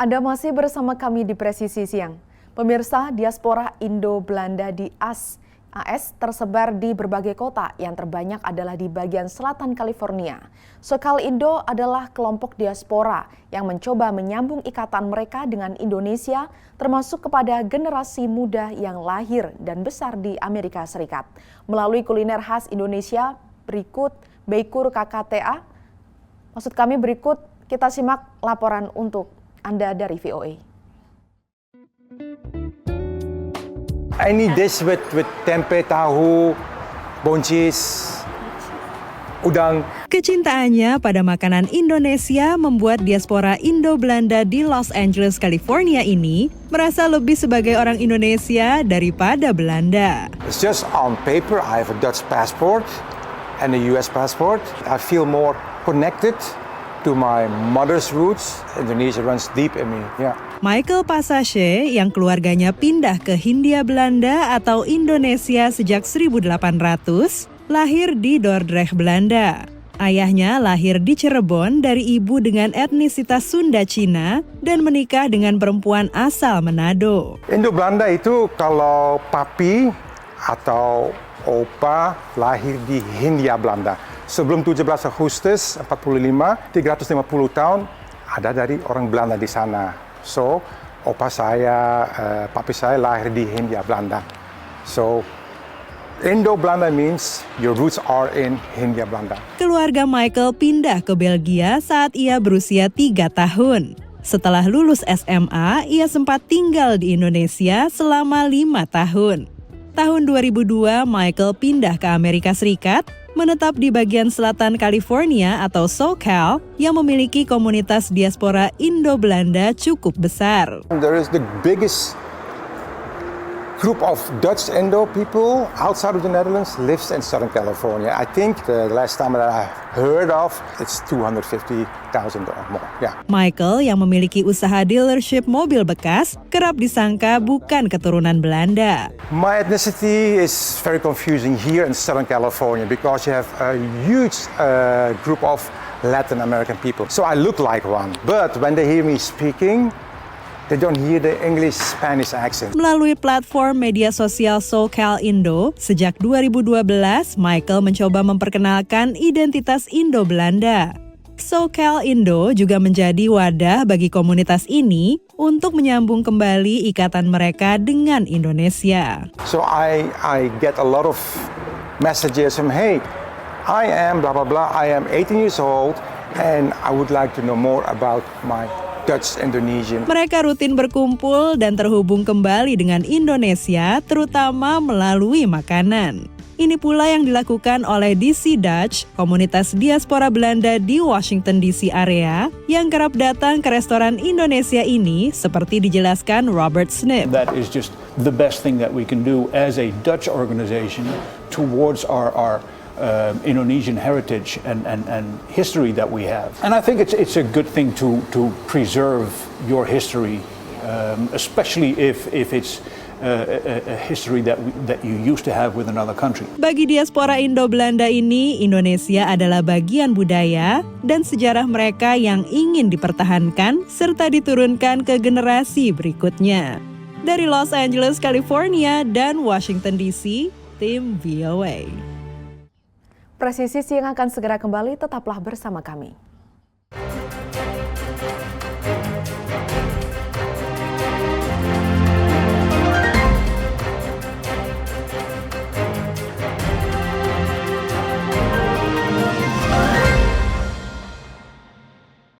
Anda masih bersama kami di Presisi Siang. Pemirsa, diaspora Indo-Belanda di AS tersebar di berbagai kota, yang terbanyak adalah di bagian selatan California. SoCal Indo adalah kelompok diaspora yang mencoba menyambung ikatan mereka dengan Indonesia, termasuk kepada generasi muda yang lahir dan besar di Amerika Serikat. Melalui kuliner khas Indonesia, berikut Beikur KKTA. Maksud kami berikut, kita simak laporan untuk Anda dari VOA. Any dish with tempe, tahu, buncis, udang. Kecintaannya pada makanan Indonesia membuat diaspora Indo-Belanda di Los Angeles, California ini merasa lebih sebagai orang Indonesia daripada Belanda. It's just on paper, I have a Dutch passport and a US passport. I feel more connected to my mother's roots. Indonesia runs deep in me. Yeah. Michael Pasashe yang keluarganya pindah ke Hindia Belanda atau Indonesia sejak 1800, lahir di Dordrecht, Belanda. Ayahnya lahir di Cirebon dari ibu dengan etnisitas Sunda Cina dan menikah dengan perempuan asal Manado. Indo-Belanda itu kalau papi atau opa lahir di Hindia Belanda. Sebelum 17 Agustus 45, 350 tahun ada dari orang Belanda di sana. So, opa saya, papi saya lahir di Hindia Belanda. So, Indo-Belanda means your roots are in Hindia Belanda. Keluarga Michael pindah ke Belgia saat ia berusia 3 tahun. Setelah lulus SMA, ia sempat tinggal di Indonesia selama 5 tahun. Tahun 2002, Michael pindah ke Amerika Serikat, menetap di bagian selatan California atau SoCal yang memiliki komunitas diaspora Indo-Belanda cukup besar. There is the biggest group of Dutch Indo people outside of the Netherlands lives in Southern California. I think the last time that I heard of, it's 250,000 or more. Yeah. Michael yang memiliki usaha dealership mobil bekas kerap disangka bukan keturunan Belanda. My ethnicity is very confusing here in Southern California because you have a huge group of Latin American people. So I look like one, but when they hear me speaking, they don't hear the English-Spanish accent. Melalui platform media sosial SoCal Indo, sejak 2012, Michael mencoba memperkenalkan identitas Indo-Belanda. SoCal Indo juga menjadi wadah bagi komunitas ini untuk menyambung kembali ikatan mereka dengan Indonesia. So I get a lot of messages from, hey, I am blah blah blah, I am 18 years old and I would like to know more about my Dutch Indonesian. Mereka rutin berkumpul dan terhubung kembali dengan Indonesia, terutama melalui makanan. Ini pula yang dilakukan oleh DC Dutch, komunitas diaspora Belanda di Washington DC area, yang kerap datang ke restoran Indonesia ini, seperti dijelaskan Robert Snip. That is just the best thing that we can do as a Dutch organization towards our Indonesian heritage and history that we have. And I think it's a good thing to preserve your history, especially if it's a history that you used to have with another country. Bagi diaspora Indo-Belanda ini, Indonesia adalah bagian budaya dan sejarah mereka yang ingin dipertahankan serta diturunkan ke generasi berikutnya. Dari Los Angeles, California dan Washington DC, tim VOA. Presisi Siang akan segera kembali, tetaplah bersama kami.